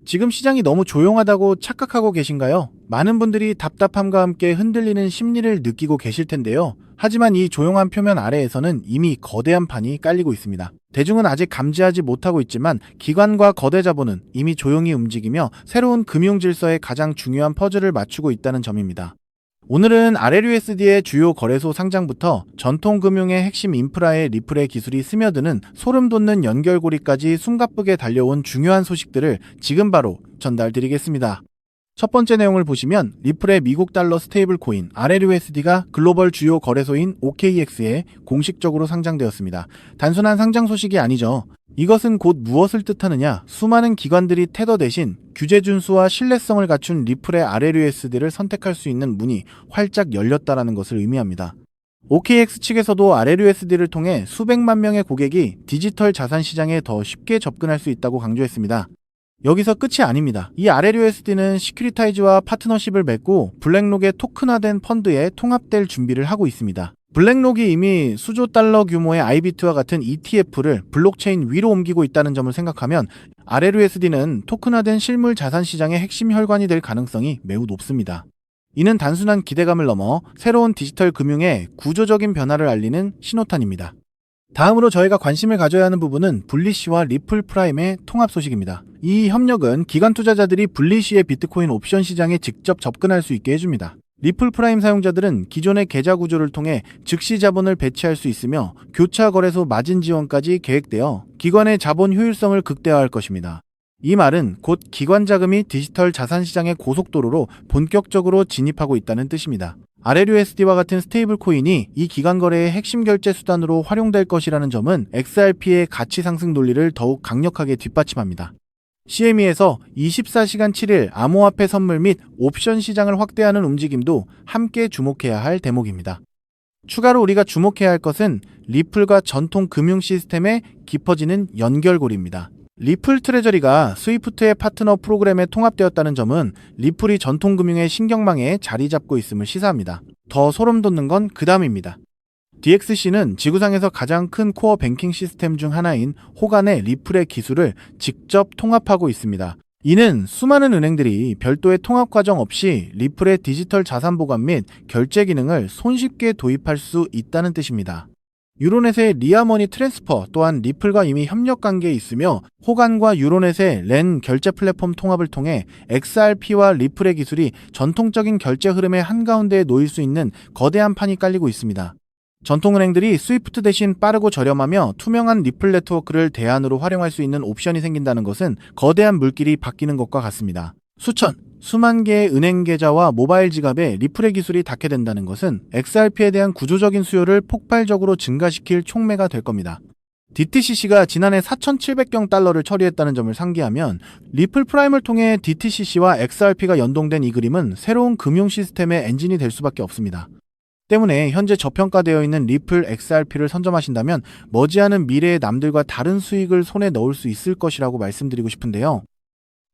지금 시장이 너무 조용하다고 착각하고 계신가요? 많은 분들이 답답함과 함께 흔들리는 심리를 느끼고 계실 텐데요. 하지만 이 조용한 표면 아래에서는 이미 거대한 판이 깔리고 있습니다. 대중은 아직 감지하지 못하고 있지만 기관과 거대 자본은 이미 조용히 움직이며 새로운 금융 질서의 가장 중요한 퍼즐을 맞추고 있다는 점입니다. 오늘은 RLUSD의 주요 거래소 상장부터 전통금융의 핵심 인프라에 리플의 기술이 스며드는 소름 돋는 연결고리까지 숨가쁘게 달려온 중요한 소식들을 지금 바로 전달드리겠습니다. 첫 번째 내용을 보시면 리플의 미국 달러 스테이블 코인 RLUSD가 글로벌 주요 거래소인 OKX에 공식적으로 상장되었습니다. 단순한 상장 소식이 아니죠. 이것은 곧 무엇을 뜻하느냐? 수많은 기관들이 테더 대신 규제 준수와 신뢰성을 갖춘 리플의 RLUSD를 선택할 수 있는 문이 활짝 열렸다는 것을 의미합니다. OKX 측에서도 RLUSD를 통해 수백만 명의 고객이 디지털 자산 시장에 더 쉽게 접근할 수 있다고 강조했습니다. 여기서 끝이 아닙니다. 이 RLUSD는 시큐리타이즈와 파트너십을 맺고 블랙록의 토큰화된 펀드에 통합될 준비를 하고 있습니다. 블랙록이 이미 수조 달러 규모의 아이비트와 같은 ETF를 블록체인 위로 옮기고 있다는 점을 생각하면 RLUSD는 토큰화된 실물 자산 시장의 핵심 혈관이 될 가능성이 매우 높습니다. 이는 단순한 기대감을 넘어 새로운 디지털 금융의 구조적인 변화를 알리는 신호탄입니다. 다음으로 저희가 관심을 가져야 하는 부분은 블리쉬와 리플 프라임의 통합 소식입니다. 이 협력은 기관 투자자들이 블리쉬의 비트코인 옵션 시장에 직접 접근할 수 있게 해줍니다. 리플 프라임 사용자들은 기존의 계좌 구조를 통해 즉시 자본을 배치할 수 있으며 교차 거래소 마진 지원까지 계획되어 기관의 자본 효율성을 극대화할 것입니다. 이 말은 곧 기관 자금이 디지털 자산 시장의 고속도로로 본격적으로 진입하고 있다는 뜻입니다. RLUSD와 같은 스테이블 코인이 이 기관 거래의 핵심 결제 수단으로 활용될 것이라는 점은 XRP의 가치 상승 논리를 더욱 강력하게 뒷받침합니다. CME에서 24시간 7일 암호화폐 선물 및 옵션 시장을 확대하는 움직임도 함께 주목해야 할 대목입니다. 추가로 우리가 주목해야 할 것은 리플과 전통 금융 시스템의 깊어지는 연결고리입니다. 리플 트레저리가 스위프트의 파트너 프로그램에 통합되었다는 점은 리플이 전통금융의 신경망에 자리 잡고 있음을 시사합니다. 더 소름 돋는 건 그 다음입니다. DXC는 지구상에서 가장 큰 코어 뱅킹 시스템 중 하나인 호간의 리플의 기술을 직접 통합하고 있습니다. 이는 수많은 은행들이 별도의 통합 과정 없이 리플의 디지털 자산 보관 및 결제 기능을 손쉽게 도입할 수 있다는 뜻입니다. 유로넷의 리아머니 트랜스퍼 또한 리플과 이미 협력 관계에 있으며 호간과 유로넷의 렌 결제 플랫폼 통합을 통해 XRP와 리플의 기술이 전통적인 결제 흐름의 한가운데에 놓일 수 있는 거대한 판이 깔리고 있습니다. 전통은행들이 스위프트 대신 빠르고 저렴하며 투명한 리플 네트워크를 대안으로 활용할 수 있는 옵션이 생긴다는 것은 거대한 물길이 바뀌는 것과 같습니다. 수만 개의 은행 계좌와 모바일 지갑에 리플의 기술이 닿게 된다는 것은 XRP에 대한 구조적인 수요를 폭발적으로 증가시킬 촉매가 될 겁니다. DTCC가 지난해 4,700경 달러를 처리했다는 점을 상기하면 리플 프라임을 통해 DTCC와 XRP가 연동된 이 그림은 새로운 금융 시스템의 엔진이 될 수밖에 없습니다. 때문에 현재 저평가되어 있는 리플 XRP를 선점하신다면 머지않은 미래의 남들과 다른 수익을 손에 넣을 수 있을 것이라고 말씀드리고 싶은데요.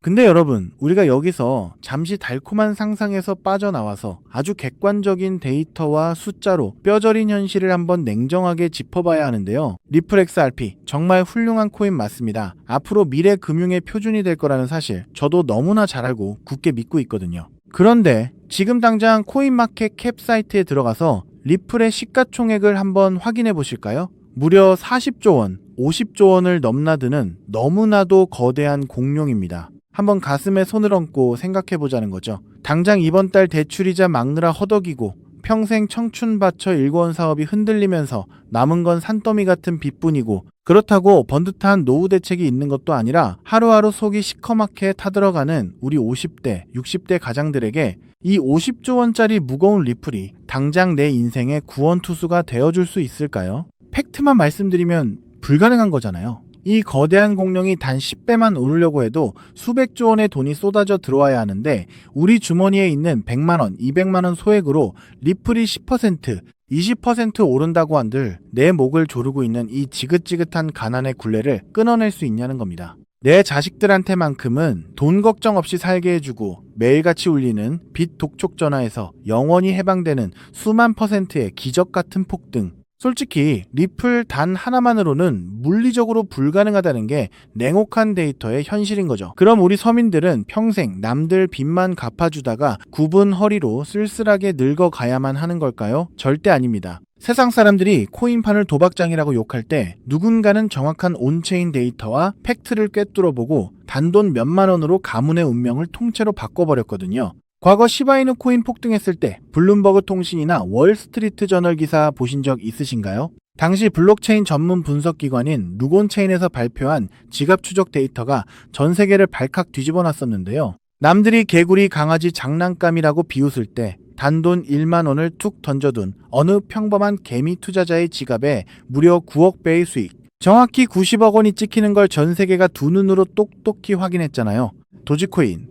근데 여러분, 우리가 여기서 잠시 달콤한 상상에서 빠져나와서 아주 객관적인 데이터와 숫자로 뼈저린 현실을 한번 냉정하게 짚어봐야 하는데요. 리플 XRP, 정말 훌륭한 코인 맞습니다. 앞으로 미래 금융의 표준이 될 거라는 사실, 저도 너무나 잘 알고 굳게 믿고 있거든요. 그런데 지금 당장 코인마켓 캡 사이트에 들어가서 리플의 시가총액을 한번 확인해 보실까요? 무려 40조 원, 50조 원을 넘나드는 너무나도 거대한 공룡입니다. 한번 가슴에 손을 얹고 생각해보자는 거죠. 당장 이번 달 대출이자 막느라 허덕이고 평생 청춘 바쳐 일궈온 사업이 흔들리면서 남은 건 산더미 같은 빚뿐이고 그렇다고 번듯한 노후 대책이 있는 것도 아니라 하루하루 속이 시커멓게 타들어가는 우리 50대, 60대 가장들에게 이 50조 원짜리 무거운 리플이 당장 내 인생의 구원투수가 되어줄 수 있을까요? 팩트만 말씀드리면 불가능한 거잖아요. 이 거대한 공룡이 단 10배만 오르려고 해도 수백조 원의 돈이 쏟아져 들어와야 하는데 우리 주머니에 있는 100만원, 200만원 소액으로 리플이 10%, 20% 오른다고 한들 내 목을 조르고 있는 이 지긋지긋한 가난의 굴레를 끊어낼 수 있냐는 겁니다. 내 자식들한테만큼은 돈 걱정 없이 살게 해주고 매일같이 울리는 빚 독촉 전화에서 영원히 해방되는 수만 %의 기적 같은 폭등, 솔직히 리플 단 하나만으로는 물리적으로 불가능하다는 게 냉혹한 데이터의 현실인 거죠. 그럼 우리 서민들은 평생 남들 빚만 갚아주다가 굽은 허리로 쓸쓸하게 늙어가야만 하는 걸까요? 절대 아닙니다. 세상 사람들이 코인판을 도박장이라고 욕할 때 누군가는 정확한 온체인 데이터와 팩트를 꿰뚫어보고 단돈 몇만 원으로 가문의 운명을 통째로 바꿔버렸거든요. 과거 시바이누 코인 폭등했을 때 블룸버그 통신이나 월스트리트 저널 기사 보신 적 있으신가요? 당시 블록체인 전문 분석기관인 루곤체인에서 발표한 지갑 추적 데이터가 전 세계를 발칵 뒤집어 놨었는데요. 남들이 개구리 강아지 장난감이라고 비웃을 때 단돈 1만 원을 툭 던져둔 어느 평범한 개미 투자자의 지갑에 무려 9억 배의 수익, 정확히 90억 원이 찍히는 걸 전 세계가 두 눈으로 똑똑히 확인했잖아요. 도지코인,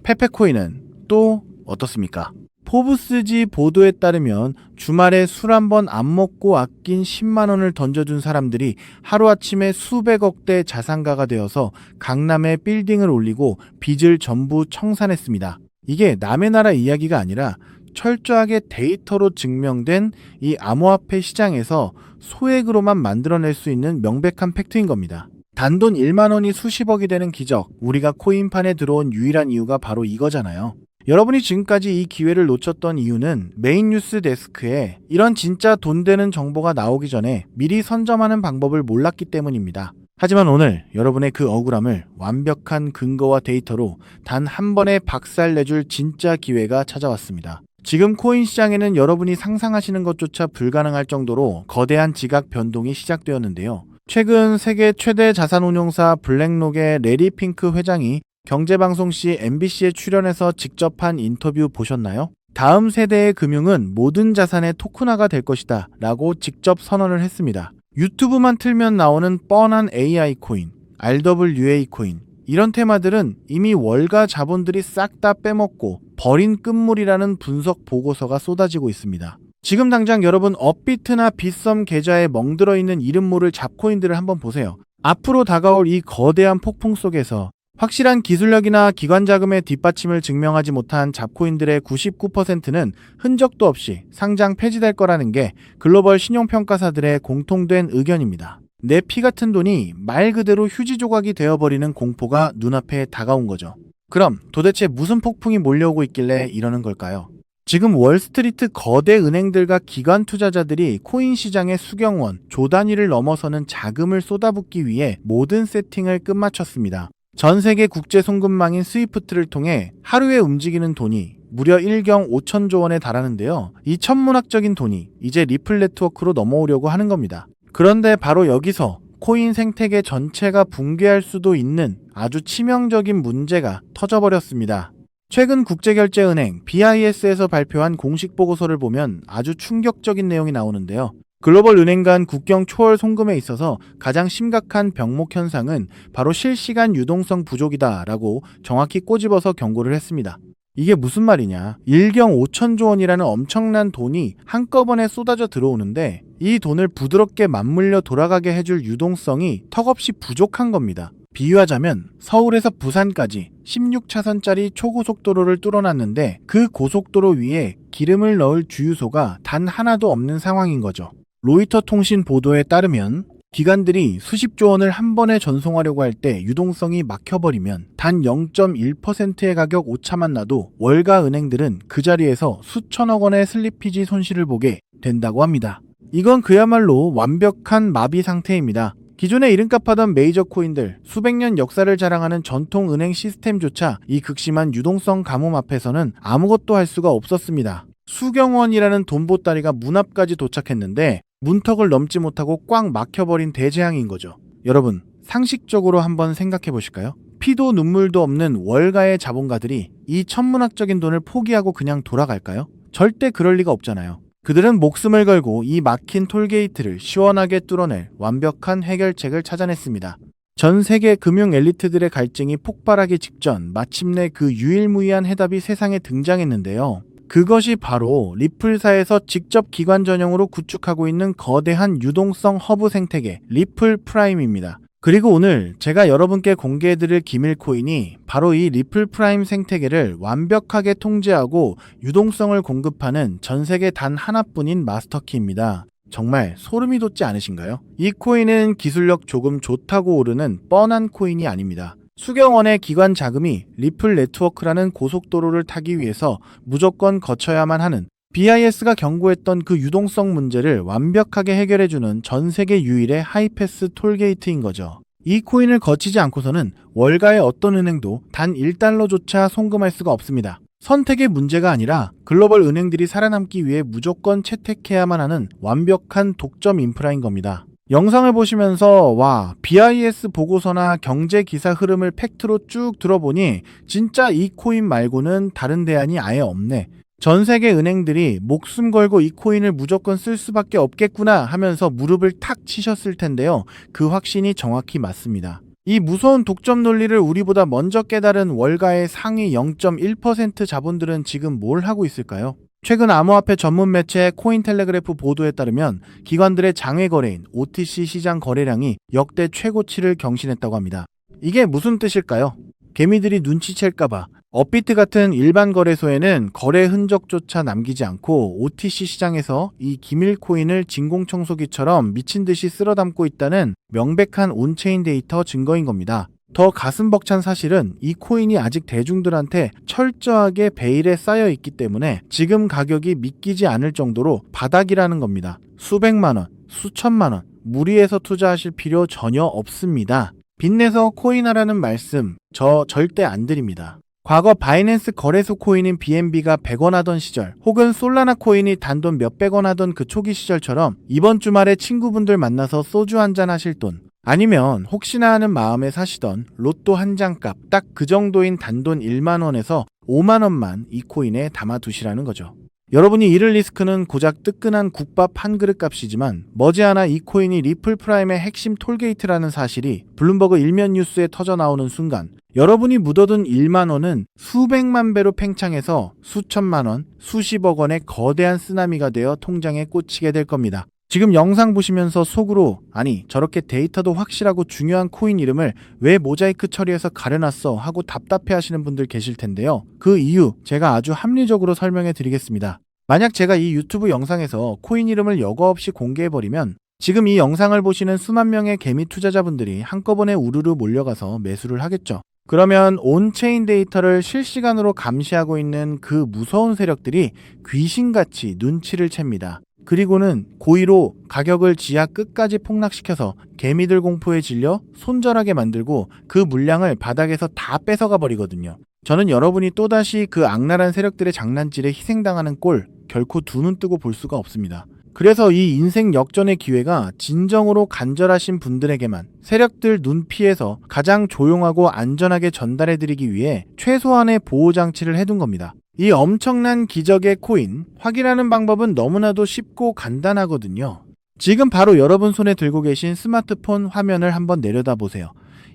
페페코인은 또 어떻습니까? 포브스지 보도에 따르면 주말에 술 한 번 안 먹고 아낀 10만 원을 던져준 사람들이 하루아침에 수백억 대 자산가가 되어서 강남에 빌딩을 올리고 빚을 전부 청산했습니다. 이게 남의 나라 이야기가 아니라 철저하게 데이터로 증명된 이 암호화폐 시장에서 소액으로만 만들어낼 수 있는 명백한 팩트인 겁니다. 단돈 1만 원이 수십억이 되는 기적, 우리가 코인판에 들어온 유일한 이유가 바로 이거잖아요. 여러분이 지금까지 이 기회를 놓쳤던 이유는 메인 뉴스 데스크에 이런 진짜 돈 되는 정보가 나오기 전에 미리 선점하는 방법을 몰랐기 때문입니다. 하지만 오늘 여러분의 그 억울함을 완벽한 근거와 데이터로 단 한 번에 박살내줄 진짜 기회가 찾아왔습니다. 지금 코인 시장에는 여러분이 상상하시는 것조차 불가능할 정도로 거대한 지각 변동이 시작되었는데요. 최근 세계 최대 자산운용사 블랙록의 레리 핑크 회장이 경제방송 시 MBC에 출연해서 직접 한 인터뷰 보셨나요? 다음 세대의 금융은 모든 자산의 토큰화가 될 것이다 라고 직접 선언을 했습니다. 유튜브만 틀면 나오는 뻔한 AI 코인, RWA 코인, 이런 테마들은 이미 월가 자본들이 싹 다 빼먹고 버린 끝물이라는 분석 보고서가 쏟아지고 있습니다. 지금 당장 여러분 업비트나 빗썸 계좌에 멍들어 있는 이름 모를 잡코인들을 한번 보세요. 앞으로 다가올 이 거대한 폭풍 속에서 확실한 기술력이나 기관 자금의 뒷받침을 증명하지 못한 잡코인들의 99%는 흔적도 없이 상장 폐지될 거라는 게 글로벌 신용평가사들의 공통된 의견입니다. 내 피 같은 돈이 말 그대로 휴지 조각이 되어버리는 공포가 눈앞에 다가온 거죠. 그럼 도대체 무슨 폭풍이 몰려오고 있길래 이러는 걸까요? 지금 월스트리트 거대 은행들과 기관 투자자들이 코인 시장의 수경원, 조 단위를 넘어서는 자금을 쏟아붓기 위해 모든 세팅을 끝마쳤습니다. 전 세계 국제 송금망인 스위프트를 통해 하루에 움직이는 돈이 무려 1경 5천조 원에 달하는데요. 이 천문학적인 돈이 이제 리플 네트워크로 넘어오려고 하는 겁니다. 그런데 바로 여기서 코인 생태계 전체가 붕괴할 수도 있는 아주 치명적인 문제가 터져버렸습니다. 최근 국제결제은행 BIS에서 발표한 공식 보고서를 보면 아주 충격적인 내용이 나오는데요. 글로벌 은행 간 국경 초월 송금에 있어서 가장 심각한 병목 현상은 바로 실시간 유동성 부족이다라고 정확히 꼬집어서 경고를 했습니다. 이게 무슨 말이냐? 1경 5천조 원이라는 엄청난 돈이 한꺼번에 쏟아져 들어오는데 이 돈을 부드럽게 맞물려 돌아가게 해줄 유동성이 턱없이 부족한 겁니다. 비유하자면 서울에서 부산까지 16차선짜리 초고속도로를 뚫어놨는데 그 고속도로 위에 기름을 넣을 주유소가 단 하나도 없는 상황인 거죠. 로이터 통신 보도에 따르면 기관들이 수십조 원을 한 번에 전송하려고 할 때 유동성이 막혀버리면 단 0.1%의 가격 오차만 나도 월가 은행들은 그 자리에서 수천억 원의 슬리피지 손실을 보게 된다고 합니다. 이건 그야말로 완벽한 마비 상태입니다. 기존에 이름값 하던 메이저 코인들, 수백 년 역사를 자랑하는 전통 은행 시스템조차 이 극심한 유동성 가뭄 앞에서는 아무것도 할 수가 없었습니다. 수경원이라는 돈보따리가 문 앞까지 도착했는데 문턱을 넘지 못하고 꽉 막혀버린 대재앙인 거죠. 여러분, 상식적으로 한번 생각해 보실까요? 피도 눈물도 없는 월가의 자본가들이 이 천문학적인 돈을 포기하고 그냥 돌아갈까요? 절대 그럴 리가 없잖아요. 그들은 목숨을 걸고 이 막힌 톨게이트를 시원하게 뚫어낼 완벽한 해결책을 찾아냈습니다. 전 세계 금융 엘리트들의 갈증이 폭발하기 직전 마침내 그 유일무이한 해답이 세상에 등장했는데요. 그것이 바로 리플사에서 직접 기관 전용으로 구축하고 있는 거대한 유동성 허브 생태계 리플 프라임입니다. 그리고 오늘 제가 여러분께 공개해드릴 기밀 코인이 바로 이 리플 프라임 생태계를 완벽하게 통제하고 유동성을 공급하는 전 세계 단 하나뿐인 마스터키입니다. 정말 소름이 돋지 않으신가요? 이 코인은 기술력 조금 좋다고 오르는 뻔한 코인이 아닙니다. 수경원의 기관 자금이 리플 네트워크라는 고속도로를 타기 위해서 무조건 거쳐야만 하는 BIS가 경고했던 그 유동성 문제를 완벽하게 해결해주는 전 세계 유일의 하이패스 톨게이트인 거죠. 이 코인을 거치지 않고서는 월가의 어떤 은행도 단 1달러조차 송금할 수가 없습니다. 선택의 문제가 아니라 글로벌 은행들이 살아남기 위해 무조건 채택해야만 하는 완벽한 독점 인프라인 겁니다. 영상을 보시면서 와, BIS 보고서나 경제 기사 흐름을 팩트로 쭉 들어보니 진짜 이 코인 말고는 다른 대안이 아예 없네. 전 세계 은행들이 목숨 걸고 이 코인을 무조건 쓸 수밖에 없겠구나 하면서 무릎을 탁 치셨을 텐데요. 그 확신이 정확히 맞습니다. 이 무서운 독점 논리를 우리보다 먼저 깨달은 월가의 상위 0.1% 자본들은 지금 뭘 하고 있을까요? 최근 암호화폐 전문 매체 코인텔레그래프 보도에 따르면 기관들의 장외 거래인 OTC 시장 거래량이 역대 최고치를 경신했다고 합니다. 이게 무슨 뜻일까요? 개미들이 눈치챌까봐 업비트 같은 일반 거래소에는 거래 흔적조차 남기지 않고 OTC 시장에서 이 기밀 코인을 진공청소기처럼 미친 듯이 쓸어 담고 있다는 명백한 온체인 데이터 증거인 겁니다. 더 가슴 벅찬 사실은 이 코인이 아직 대중들한테 철저하게 베일에 쌓여 있기 때문에 지금 가격이 믿기지 않을 정도로 바닥이라는 겁니다. 수백만 원, 수천만 원, 무리해서 투자하실 필요 전혀 없습니다. 빚내서 코인하라는 말씀 저 절대 안 드립니다. 과거 바이낸스 거래소 코인인 BNB가 100원 하던 시절, 혹은 솔라나 코인이 단돈 몇백 원 하던 그 초기 시절처럼 이번 주말에 친구분들 만나서 소주 한잔 하실 돈, 아니면 혹시나 하는 마음에 사시던 로또 한 장 값 딱 그 정도인 단돈 1만 원에서 5만 원만 이 코인에 담아두시라는 거죠. 여러분이 잃을 리스크는 고작 뜨끈한 국밥 한 그릇 값이지만 머지않아 이 코인이 리플 프라임의 핵심 톨게이트라는 사실이 블룸버그 일면 뉴스에 터져 나오는 순간 여러분이 묻어둔 1만 원은 수백만 배로 팽창해서 수천만 원, 수십억 원의 거대한 쓰나미가 되어 통장에 꽂히게 될 겁니다. 지금 영상 보시면서 속으로 아니 저렇게 데이터도 확실하고 중요한 코인 이름을 왜 모자이크 처리해서 가려놨어 하고 답답해 하시는 분들 계실 텐데요. 그 이유 제가 아주 합리적으로 설명해 드리겠습니다. 만약 제가 이 유튜브 영상에서 코인 이름을 여과 없이 공개해버리면 지금 이 영상을 보시는 수만 명의 개미 투자자분들이 한꺼번에 우르르 몰려가서 매수를 하겠죠. 그러면 온체인 데이터를 실시간으로 감시하고 있는 그 무서운 세력들이 귀신같이 눈치를 챕니다. 그리고는 고의로 가격을 지하 끝까지 폭락시켜서 개미들 공포에 질려 손절하게 만들고 그 물량을 바닥에서 다 뺏어가 버리거든요. 저는 여러분이 또다시 그 악랄한 세력들의 장난질에 희생당하는 꼴 결코 두 눈 뜨고 볼 수가 없습니다. 그래서 이 인생 역전의 기회가 진정으로 간절하신 분들에게만 세력들 눈 피해서 가장 조용하고 안전하게 전달해드리기 위해 최소한의 보호장치를 해둔 겁니다. 이 엄청난 기적의 코인, 확인하는 방법은 너무나도 쉽고 간단하거든요. 지금 바로 여러분 손에 들고 계신 스마트폰 화면을 한번 내려다보세요.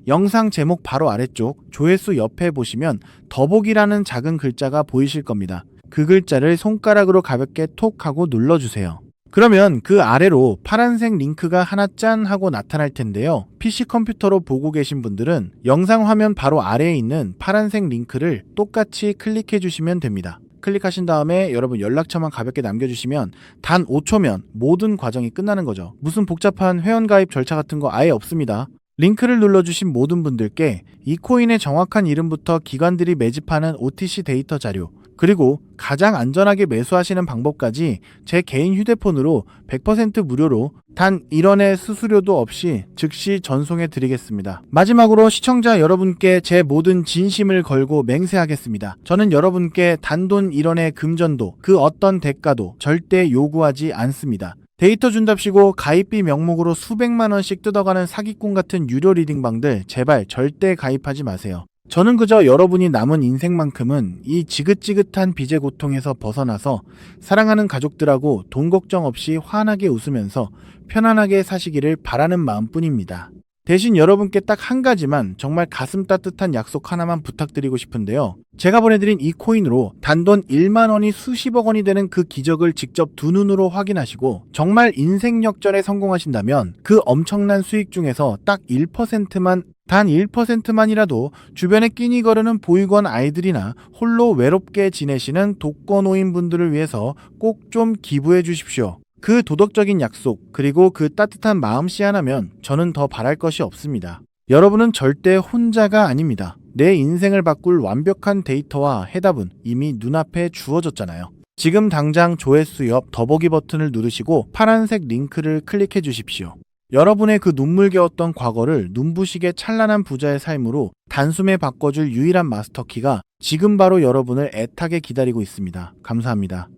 영상 제목 바로 아래쪽 조회수 옆에 보시면 더보기라는 작은 글자가 보이실 겁니다. 그 글자를 손가락으로 가볍게 톡 하고 눌러주세요. 그러면 그 아래로 파란색 링크가 하나 짠 하고 나타날 텐데요. PC 컴퓨터로 보고 계신 분들은 영상 화면 바로 아래에 있는 파란색 링크를 똑같이 클릭해 주시면 됩니다. 클릭하신 다음에 여러분 연락처만 가볍게 남겨주시면 단 5초면 모든 과정이 끝나는 거죠. 무슨 복잡한 회원가입 절차 같은 거 아예 없습니다. 링크를 눌러주신 모든 분들께 이 코인의 정확한 이름부터 기관들이 매집하는 OTC 데이터 자료, 그리고 가장 안전하게 매수하시는 방법까지 제 개인 휴대폰으로 100% 무료로 단 1원의 수수료도 없이 즉시 전송해 드리겠습니다. 마지막으로 시청자 여러분께 제 모든 진심을 걸고 맹세하겠습니다. 저는 여러분께 단돈 1원의 금전도 그 어떤 대가도 절대 요구하지 않습니다. 데이터 준답시고 가입비 명목으로 수백만 원씩 뜯어가는 사기꾼 같은 유료 리딩방들 제발 절대 가입하지 마세요. 저는 그저 여러분이 남은 인생만큼은 이 지긋지긋한 빚의 고통에서 벗어나서 사랑하는 가족들하고 돈 걱정 없이 환하게 웃으면서 편안하게 사시기를 바라는 마음뿐입니다. 대신 여러분께 딱 한 가지만 정말 가슴 따뜻한 약속 하나만 부탁드리고 싶은데요. 제가 보내드린 이 코인으로 단돈 1만 원이 수십억 원이 되는 그 기적을 직접 두 눈으로 확인하시고 정말 인생 역전에 성공하신다면 그 엄청난 수익 중에서 딱 1%만 단 1%만이라도 주변에 끼니 거르는 보육원 아이들이나 홀로 외롭게 지내시는 독거노인 분들을 위해서 꼭 좀 기부해 주십시오. 그 도덕적인 약속, 그리고 그 따뜻한 마음씨 하나면 저는 더 바랄 것이 없습니다. 여러분은 절대 혼자가 아닙니다. 내 인생을 바꿀 완벽한 데이터와 해답은 이미 눈앞에 주어졌잖아요. 지금 당장 조회수 옆 더보기 버튼을 누르시고 파란색 링크를 클릭해 주십시오. 여러분의 그 눈물겨웠던 과거를 눈부시게 찬란한 부자의 삶으로 단숨에 바꿔줄 유일한 마스터키가 지금 바로 여러분을 애타게 기다리고 있습니다. 감사합니다.